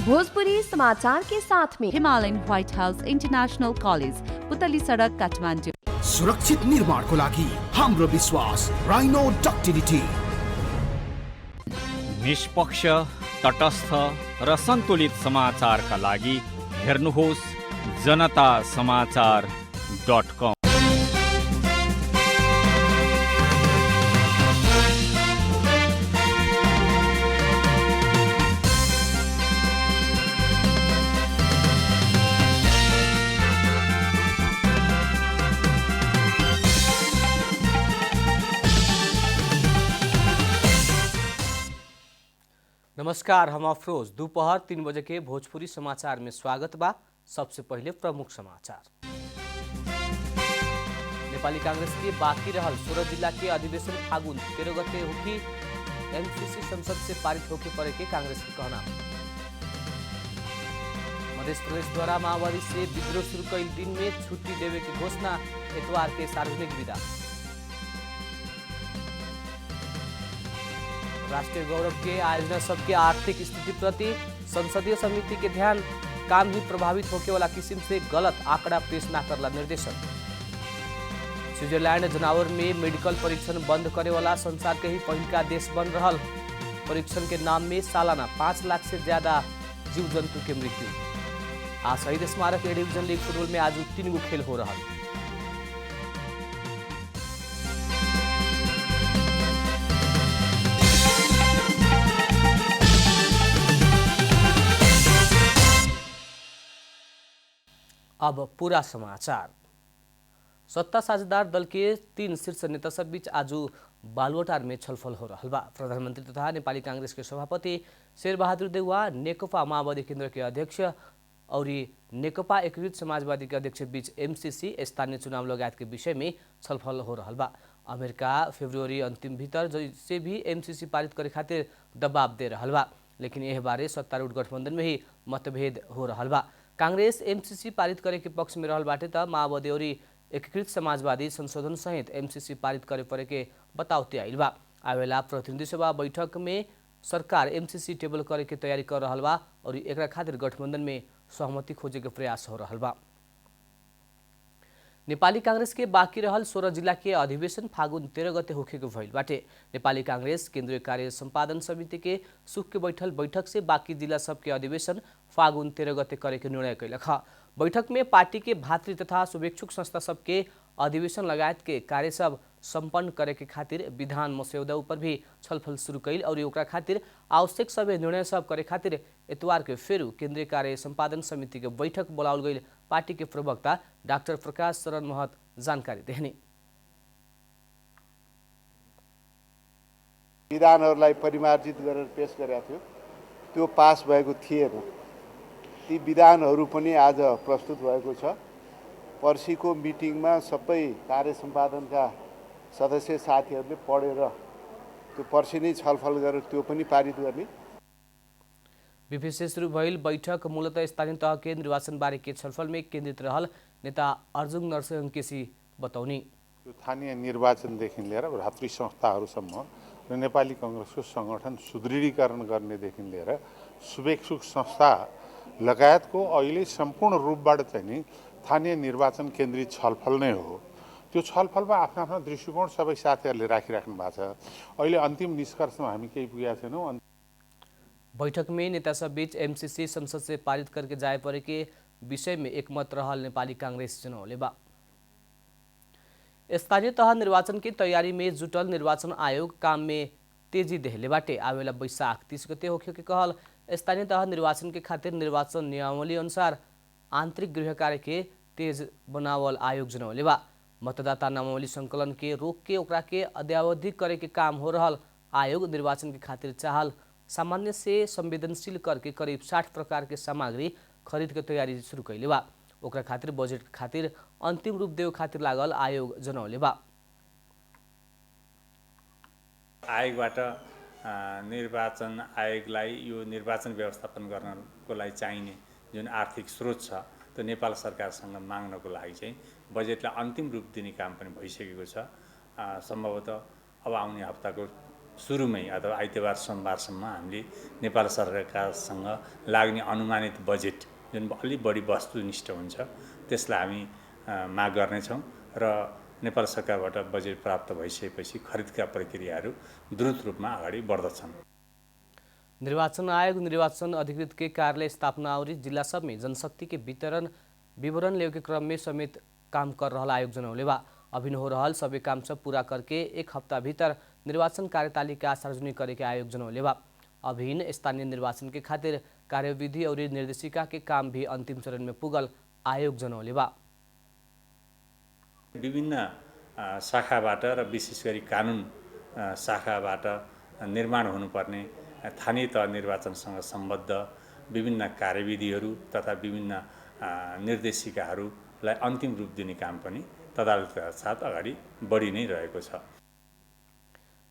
भोजपुरी समाचार के साथ में Himalayan white house international college, पुतली सडक, काठमाडौँ। सुरक्षित निर्माणको लागि हाम्रो विश्वास राइनो डक्टिलिटी। निष्पक्ष, तटस्थ र सन्तुलित समाचारका लागि हेर्नुहोस् जनतासमाचार.com। नमस्कार, हम अफरोज। दोपहर 3 बजे के भोजपुरी समाचार में स्वागत बा। सबसे पहले प्रमुख समाचार। नेपाली कांग्रेस के बाकी रहल 16 जिला के अधिवेशन फागुन 13 गते होगी। एमसीसी संसद से पारित होके पड़े के कांग्रेस की कहना। मध्य प्रदेश द्वारा माओवादी से विद्रोह शुरू कई दिन में छुट्टी देवे की घोषणा, इतवार के सार्वजनिक विदा। राष्ट्रीय गौरव के आयोजना सबके आर्थिक स्थिति प्रति संसदीय समिति के ध्यान, काम ही प्रभावित होके वाला किस्म से गलत आंकड़ा पेश न करला निर्देशन। स्विट्जरलैंड जनावर में मेडिकल परीक्षण बंद करे वाला संसार के ही पहिलका देश बन रहल। परीक्षण के नाम में सालाना 5 लाख से ज्यादा जीव जंतु के मृत्यु। आज शहीद स्मारक ए डिवीजन लीग फुटबॉल में आज 3 गो खेल हो रहा। अब पूरा समाचार। सत्ता साझेदार दल के 3 शीर्ष नेता सब बीच आज बालुवाटार में छलफल हो रहा बा। प्रधानमंत्री तथा नेपाली कांग्रेस के सभापति शेरबहादुर देउवा, नेकपा माओवादी केन्द्र के अध्यक्ष और नेकपा एकीकृत समाजवादी के अध्यक्ष बीच एमसीसी स्थानीय चुनाव लगायत के विषय में छलफल हो रहा बा। अमेरिका फेब्रुअरी अंतिम भीतर जैसे भी एमसीसी पारित करे खातिर दबाव दे रहा बा, लेकिन यह बारे सत्तारूढ़ गठबंधन में ही मतभेद हो रहा बा। कांग्रेस एमसीसी पारित करे के पक्ष में रहल बाटे त माओवादी और एकीकृत समाजवादी संशोधन सहित एमसीसी पारित करे पड़े के बताउते आइल बा। आवेला प्रतिनिधि सभा बैठक में सरकार एमसीसी टेबल करे के तैयारी कर रहल बा और एकरा खातिर गठबंधन में सहमति खोजे के प्रयास हो रहल बा। नेपाली कांग्रेस के बाकी रहल 16 जिला के अधिवेशन फागुन 13 गते होखे के भइल बाटे। नेपाली कांग्रेस केंद्रीय कार्य संपादन समिति के सुख के बैठक से बाकी जिला सबके अधिवेशन फागुन 13 गते करे के निर्णय कैलक। बैठक में पार्टी के भातृ तथा शुभेच्छुक संस्था सबके अधिवेशन लगायत के कार्य सब संपन्न करे के खातिर विधान मस्यौदा ऊपर भी छलफल शुरू कैल और ओकरा खातिर आवश्यक सबै निर्णय सब करे खातिर इतवार के फेरू केंद्रीय कार्य संपादन समिति के बैठक बोलाओल गई। पार्टी के प्रवक्ता डाक्टर प्रकाश शरण महत जानकारी देहने। विधानहरूलाई परिमार्जित गरेर पेश गरेका थियो, त्यो पास भएको थिएन। ती विधानहरू पनि आज प्रस्तुत भएको छ। पर्सिको मिटिङमा सबै कार्य सम्पादनका सदस्य साथीहरूले पढेर त्यो पर्सि नै छलफल गरेर त्यो पनि पारित गर्ने। बीपीसी शुरू भइल बैठक मूलतः स्थानीय तह के निर्वाचन बारे के छलफल में केंद्रित रहल। नेता अर्जुन नरसिंह केसी बताउनी, स्थानीय निर्वाचनदेखि लिएर भातृ संस्थाहरूसम्म र नेपाली कांग्रेसको संगठन सुदृढीकरण गर्नेदेखि लिएर शुभेच्छुक संस्था लगायतको अहिले सम्पूर्ण रूपबाट चाहिँ नि स्थानीय निर्वाचन केन्द्रित छलफल नै हो। त्यो छलफलमा आफ्ना आफ्ना दृष्टिकोण सबै साथीहरूले राखिराख्नु भएको छ। अहिले अन्तिम निष्कर्षमा हामी केही पुगेका छैनौँ। बैठक में नेता सब बीच एमसीसी संसद से पारित करके जाए पड़े के विषय में एकमत रहल। नेपाली कांग्रेस जनौले बा। स्थानीय तह निर्वाचन की तैयारी में जुटल निर्वाचन आयोग काम में तेजी देहले बाटे। आवेला बैशाख 30 गते होखे के कहल स्थानीय तह निर्वाचन के खातिर निर्वाचन नियमावली अनुसार आंतरिक गृह कार्य के तेज बनावल आयोग जनौले बा। मतदाता नामावली संकलन के रोक के ओकरा के अद्यावधि करे के काम हो रहल। आयोग निर्वाचन के खातिर चाहल सामान्य से संवेदनशील करके करीब 60 प्रकार के सामग्री खरीद के तैयारी शुरू कैले बा। ओकरा खातिर बजेट खातिर अंतिम रूप देव खातिर लागल आयोग जनौले बा। आयोगबाट निर्वाचन आयोगलाई यो निर्वाचन व्यवस्थापन गर्नको लागि चाहिने जुन आर्थिक स्रोत छ त्यो नेपाल सरकारसँग माग्नको लागि चाहिँ बजेटलाई अन्तिम रूप दिने काम पनि भइसकेको छ। सम्भवतः अब आउने हप्ताको सुरुमै अथवा आइतबार सोमबारसम्म हामीले नेपाल सरकारसँग लाग्ने अनुमानित बजेट जुन अलि बढी वस्तुनिष्ठ हुन्छ त्यसलाई हामी माग गर्नेछौँ र नेपाल सरकारबाट बजेट प्राप्त भइसकेपछि खरिदका प्रक्रियाहरू द्रुत रूपमा अगाडि बढ्दछन्। निर्वाचन आयोग निर्वाचन अधिकृत के कार्यालय स्थापना और जिला सब में जनशक्ति के विवरण लेवे के क्रम में समेत काम कर रहा आयोग जनौले बा। अभिन हो रहा सभी काम सब पूरा करके एक हफ्ता भीतर निर्वाचन कार्यतालिका सार्वजनिक करे के आयोग जनौले बा। अभिन स्थानीय निर्वाचन के खातिर कार्यविधि और निर्देशिका के काम भी अंतिम चरण में पुगल आयोग जनौले बा। विभिन्न शाखाबाट र विशेष गरी कानुन शाखाबाट निर्माण हुनुपर्ने स्थानीय तह निर्वाचनसँग सम्बद्ध विभिन्न कार्यविधिहरू तथा विभिन्न निर्देशिकाहरूलाई अन्तिम रूप दिने काम पनि तदारुकताका साथ अगाडि बढी नै रहेको छ।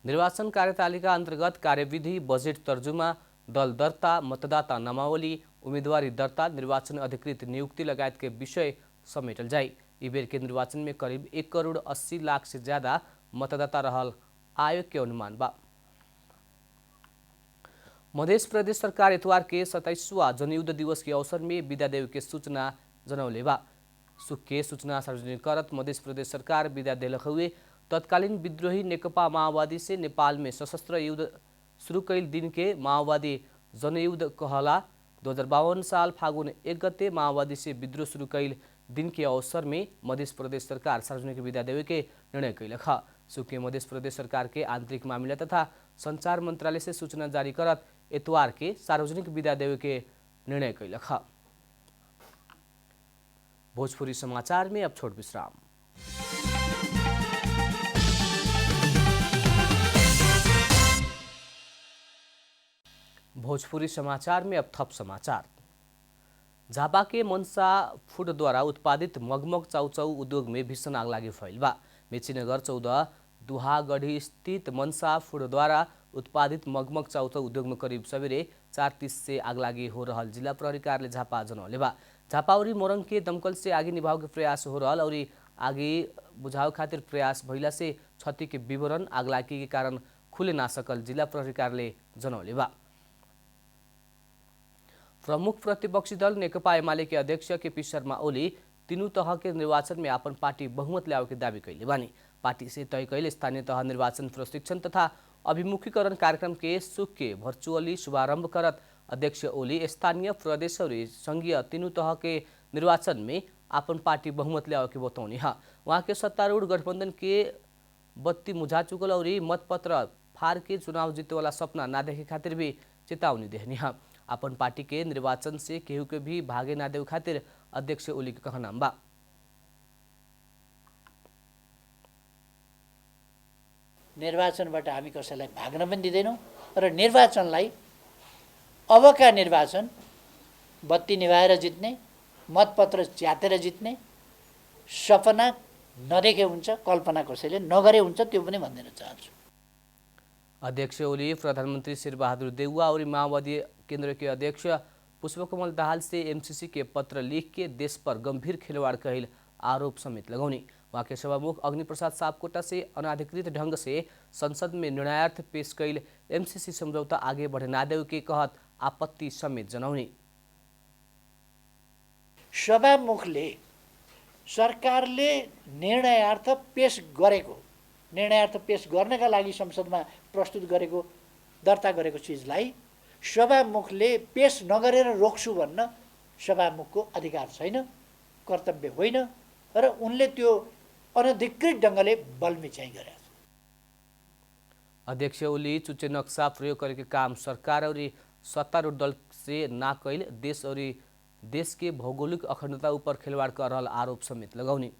निर्वाचन कार्यतालिका अन्तर्गत कार्यविधि, बजेट तर्जुमा, दल दर्ता, मतदाता नामावली, उम्मेदवारी दर्ता, निर्वाचन अधिकृत नियुक्ति लगायत के विषय समेटल जाए। इस बेर के निर्वाचन में करीब 1,80,00,000 से ज्यादा मतदाता रहल आयोग के अनुमान बा। मध्य प्रदेश सरकार इतवार के 27वां जनयुद्ध दिवस के अवसर में विदा देवे के सूचना जनौले बा। सुख के सूचना सार्वजनिक करत मध्य प्रदेश सरकार विदा देलक हुए तत्कालीन विद्रोही नेकपा माओवादी से नेपाल में सशस्त्र युद्ध शुरू कैल दिन के माओवादी जनयुद्ध कहला। 2052 साल फागुन 1 गते माओवादी से विद्रोह शुरू कैल दिन के अवसर में मध्य प्रदेश सरकार सार्वजनिक विदा देवे के निर्णय कैलक। सुख के मध्य प्रदेश सरकार के आंतरिक मामला तथा संचार मंत्रालय से सूचना जारी करत इतवार के सार्वजनिक विदा देवे के निर्णय कैलक। भोजपुरी समाचार में अब छोट विश्राम। भोजपुरी समाचार में अब थप समाचार। झापा के मनसा फूड द्वारा उत्पादित मगमग चाउचाउ उद्योग में भीषण आगलागी फैल बा। मेचीनगर 14 दुहागढ़ी स्थित मनसा फूड द्वारा उत्पादित मगमग चाउचाउ उद्योग में करीब सवेरे 4:30 से आगलागी हो रहा जिला प्रहरी कार्यालय झापा जनौले बा। झापा और मोरंग के दमकल से आगे निभाव के प्रयास हो रहा और आगे बुझाव खातिर प्रयास भइला से क्षति के विवरण आगलागी के कारण खुले ना सकल जिला प्रहरी कार्यालय जनौले बा। प्रमुख प्रतिपक्षी दल नेकपा एमाले के अध्यक्ष केपी शर्मा ओली तीनों तह के निर्वाचन में अपन पार्टी बहुमत ल्यावे के दावी कैले बानी। पार्टी से तय कैल स्थानीय तह निर्वाचन प्रशिक्षण तथा अभिमुखीकरण कार्यक्रम के सुख के वर्चुअली शुभारंभ करत अध्यक्ष ओली स्थानीय प्रदेश और संघीय तीनों तह के निर्वाचन में अपन पार्टी बहुमत ल्यावे के बताउने है। वहाँ के सत्तारूढ़ गठबंधन के बत्ती मुझा चुकल और मतपत्र फार के चुनाव जीते वाला सपना ना देखे खातिर भी चेतावनी देनी है। अपन पार्टी के निर्वाचन से केहू के भी भागे ना देव खातिर अध्यक्ष ओली के कहना बा। निर्वाचनबाट हामी कसैलाई भाग्न पनि दिँदैनौँ र निर्वाचनलाई अबका निर्वाचन बत्ती निभाएर जित्ने, मतपत्र च्यातेर जित्ने सपना नदेखे हुन्छ, कल्पना कसैले नगरे हुन्छ, त्यो पनि भनिदिन चाहन्छु। अध्यक्ष ओली प्रधानमंत्री शेरबहादुर देउवा और माओवादी केंद्र के अध्यक्ष पुष्पकमल दाहाल से एमसीसी के पत्र लिख के देश पर गंभीर खिलवाड़ कहल आरोप समेत लगौनी। वहाँ के सभामुख अग्निप्रसाद सापकोटा से अनाधिकृत ढंग से संसद में निर्णयार्थ पेश कैल एमसीसी समझौता आगे बढ़े ना देव के कहत आपत्ति समेत जनाउने। सभामुखले सरकारले निर्णयार्थ पेश गर्नका लागि संसदमा प्रस्तुत गरेको दर्ता गरेको चिजलाई सभामुखले पेश नगरेर रोक्छु भन्न सभामुखको अधिकार छैन, कर्तव्य होइन र उनले त्यो अनधिकृत ढङ्गले बलमिचाइ गरे। अध्यक्ष ओली चुच्चे नक्शा प्रयोग गरेको काम सरकार और सत्तारूढ़ दल से ना कैल देश और देश के भौगोलिक अखंडता ऊपर खिलवाड़ कर रहा आरोप समेत लगौनी।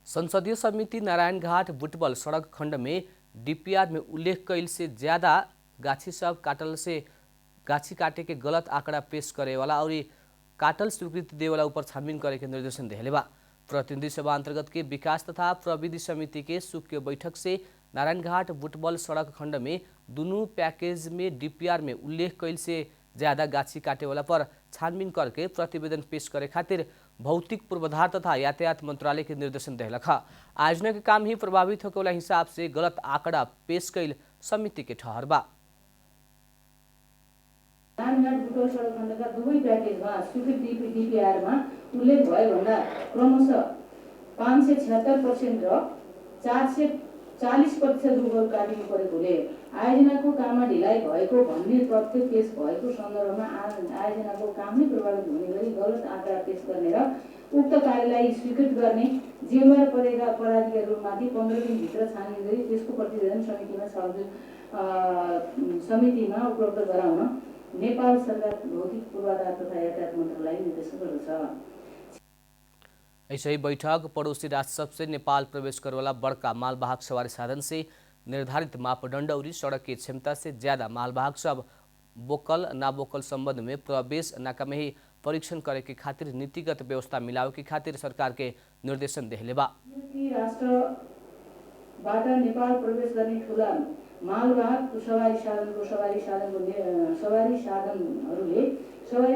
संसदीय समिति नारायणघाट बुटबल सड़क खंड में डीपीआर में उल्लेख कैल से ज्यादा गाछी सब काटल से गाछी काटे के गलत आंकड़ा पेश करे वाला और काटल स्वीकृति दे वाला ऊपर छानबीन करे के निर्देशन देले बा। प्रतिनिधि सभा अंतर्गत के विकास तथा प्रविधि समिति के सुख के बैठक से नारायणघाट बुटबल सड़क खंड में दोनों पैकेज में डीपीआर में उल्लेख कैल से ज्यादा गाछी काटे वाला पर छानबीन करके प्रतिवेदन पेश करे खातिर भौतिक पूर्वाधार तथा यातायात मंत्रालय के निर्देशन देहलखा। आयोजना के काम ही प्रभावित होके वाला हिसाब से गलत आंकड़ा पेश कैल समिति के ठहरबा। बुटोल सडक खण्डका दुवै प्याकेजमा स्वीकृत डिपिआरमा उल्लेख भएभन्दा क्रमशः 576% र 440% रुखहरू काटिनु परेकोले आयोजनाको काममा ढिलाइ भएको भन्ने तथ्य पेश भएको सन्दर्भमा आयोजनाको काम नै प्रभावित हुने गरी गलत आँकडा पेश गर्ने र उक्त कार्यलाई स्वीकृत गर्ने जिम्मेवार परेका पदाधिकारीहरूमाथि 15 दिनभित्र छानबिन गरी त्यसको प्रतिवेदन समितिमा उपलब्ध गराउन नेपाल सरकार भौतिक पूर्वाधार तथा यातायात मन्त्रालयले निर्देशन गर्दछ। ऐसे ही बैठक पड़ोसी राष्ट्र सबसे नेपाल प्रवेश करे वाला बड़का मालवाहक सवारी साधन से निर्धारित मापदंड और सड़क की क्षमता से ज्यादा मालवाहक सब बोकल ना बोकल संबंध में प्रवेश नाका में ही परीक्षण करे के खातिर नीतिगत व्यवस्था मिलावे के खातिर सरकार के निर्देशन देहले बा। राष्ट्रबाट नेपाल प्रवेश गर्ने ठुला मालवाहक सवारी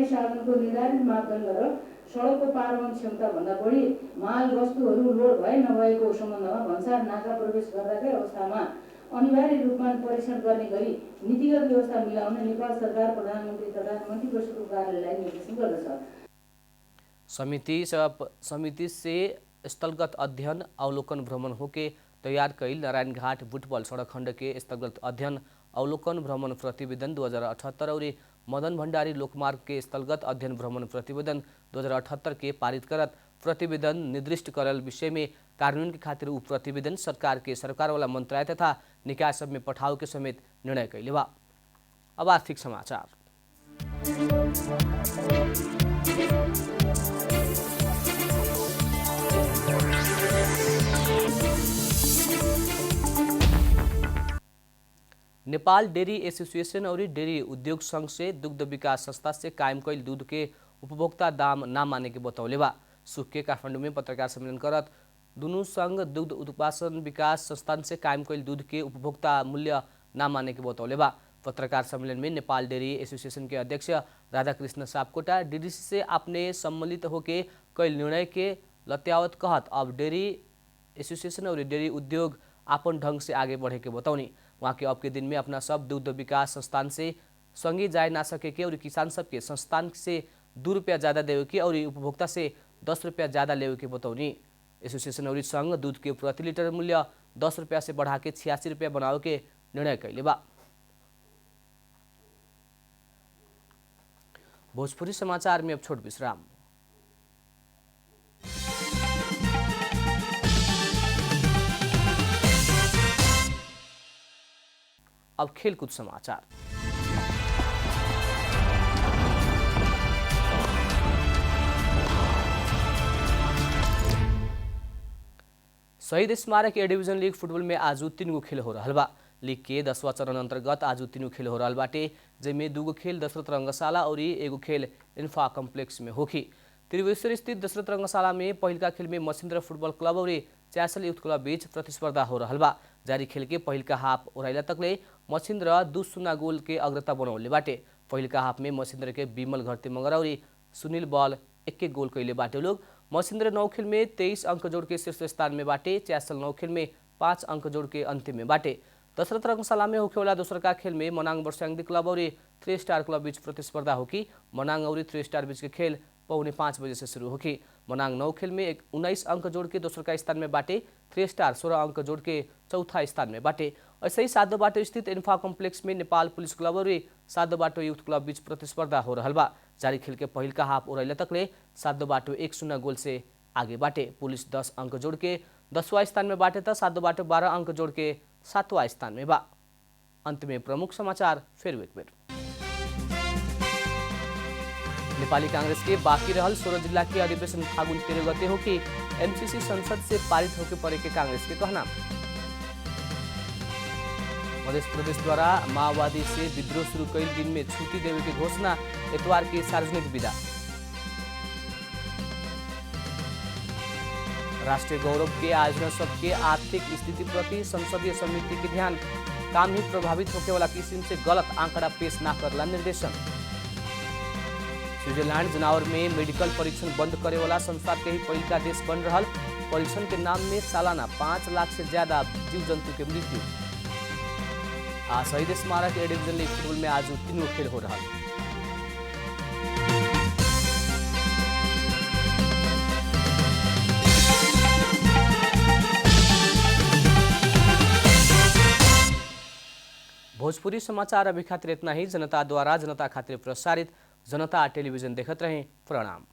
साधनको निर्धारित मापदण्ड र सडकको पारवहन क्षमता भन्दा बढी माल वस्तुहरू लोड भए नभएको सम्बन्धमा भन्सार नाका प्रवेश गर्दाकै अवस्थामा अनिवार्य रूपमा परीक्षण गर्ने गरी नीतिगत व्यवस्था मिलाउन नेपाल सरकार प्रधानमन्त्री तथा मन्त्री परिषदको कार्यालयलाई निर्देशन गर्दछ। समिति से स्थलगत अध्ययन अवलोकन भ्रमण होके तैयार कैल नारायणघाट बुटवल सड़क खंड के स्थलगत अध्ययन अवलोकन भ्रमण प्रतिवेदन 2078 और मदन भण्डारी लोकमार्ग के स्थलगत अध्ययन भ्रमण प्रतिवेदन 2078 के पारित करत प्रतिवेदन निर्दिष्ट करल विषय में कार्यान्वयन के खातिर उ प्रतिवेदन सरकार वाला मंत्रालय तथा निकाय सब में पठाव के समेत निर्णय कैले बा। अब आर्थिक समाचार। नेपाल डेयरी एसोसिएशन और डेयरी उद्योग संघ से दुग्ध विकास संस्था से कायम कैल दूध के उपभोक्ता दाम ना माने के बतौले बा। सुख के काठमाडौँ में पत्रकार सम्मेलन करत दुनू संघ दुग्ध उत्पादन विकास संस्थान से कायम कैल दूध के उपभोक्ता मूल्य ना माने के बतौले बा। पत्रकार सम्मेलन में नेपाल डेयरी एसोसिएशन के अध्यक्ष राधाकृष्ण सापकोटा डीडीसी से अपने सम्मिलित होके कैल निर्णय के लत्यावत कहत अब डेयरी एसोसिएशन और डेयरी उद्योग अपन ढंग से आगे बढ़े के बतौनी। वहाँ के अब के दिन में अपना सब दुग्ध विकास संस्थान से संगी जाए ना सके के और किसान सब के संस्थान से 2 रुपया ज़्यादा देवे के और उपभोक्ता से 10 रुपया ज़्यादा लेवे के बतौनी। एसोसिएशन और संघ दूध के प्रति लीटर मूल्य 10 रुपया से बढ़ा के 86 रुपया बनावे के निर्णय कैले बा। भोजपुरी समाचार में अब छोट विश्राम। अब खेलकूद समाचार। शहीद स्मारक ए डिवीजन लीग फुटबॉल में आज 3 गो खेल हो रहा बा। लीग के 10वां चरण अंतर्गत आज 3 गो खेल हो रहा बाटे, जिसमें 2 गो खेल दशरथ रंगशाला और 1 गो खेल इन्फा कम्प्लेक्स में होखी। त्रिवेश्वर स्थित दशरथ रंगशाला में पहिलका खेल में मसिन्द्र फुटबॉल क्लब और च्यासल युथ क्लब बीच प्रतिस्पर्धा हो रहा बा। जारी खेल के पहिलका हाफ ओराइला तकले मसिन्द्र 2-0 गोल के अग्रता बनौले बाटे। पहिलका हाफ में मसिन्द्र के विमल घरती मंगरा और सुनील बल 1-1 गोल कैले बाटे। लोग मसिन्द्र 9 खेल में 23 अंक जोड़ के शीर्ष स्थान में बाटे। च्यासल 9 खेल में 5 अंक जोड़ के अंतिम में बाटे। दशरथ रंगशाला में होखे वाला दोसर का खेल में मनाङ वर्षाङ्दी क्लब और 3 स्टार क्लब बीच प्रतिस्पर्धा होगी। मनाङ और 3 स्टार बीच के खेल 4:45 बजे से शुरू होगी। मनाङ 9 खेल में 19 अंक जोड़ के दोसर का स्थान में बाटे। 3 स्टार 16 अंक जोड़ के चौथा स्थान में बाटे। ऐसे ही सादो बाटो स्थित इन्फा कम्प्लेक्स में नेपाल पुलिस क्लब और सादो बाटो युथ क्लब बीच प्रतिस्पर्धा हो रहा बा। जारी खेल के पहिलका हाफ ओराइला तकले सादो बाटो 1-0 गोल से आगे बाटे। पुलिस 10 अंक जोड़ के 10वां स्थान में बाटे तो सादो बाटो 12 अंक जोड़ के 7वां स्थान में बा। अंत में प्रमुख समाचार फिर एक बेर। नेपाली कांग्रेस के बाकी रहल 16 जिला के अधिवेशन फागुन 13 गते हो कि एमसीसी संसद से पारित होके पड़े के कांग्रेस के कहना। मध्य प्रदेश द्वारा माओवादी से विद्रोह शुरू कई दिन में छुट्टी देवे की घोषणा, इतवार की सार्वजनिक विदा। राष्ट्रीय गौरव के आयोजन सबके आर्थिक स्थिति प्रति संसदीय समिति के ध्यान, काम ही प्रभावित होने वाला किस्म से गलत आंकड़ा पेश न करला निर्देशन। स्विट्जरलैंड जनावर में मेडिकल परीक्षण बंद करे वाला संसार के ही पहिल का देश बन रहा। परीक्षण के नाम में सालाना 5 लाख से ज्यादा जीव जंतु के मृत्यु। शहीद स्मारक ए डिवीजन लीग फुटबॉल में आज 3 खेल हो रहा। भोजपुरी समाचार अभी खातिर इतना ही। जनता द्वारा जनता खातिर प्रसारित जनता टेलीविजन देखत रहें। प्रणाम।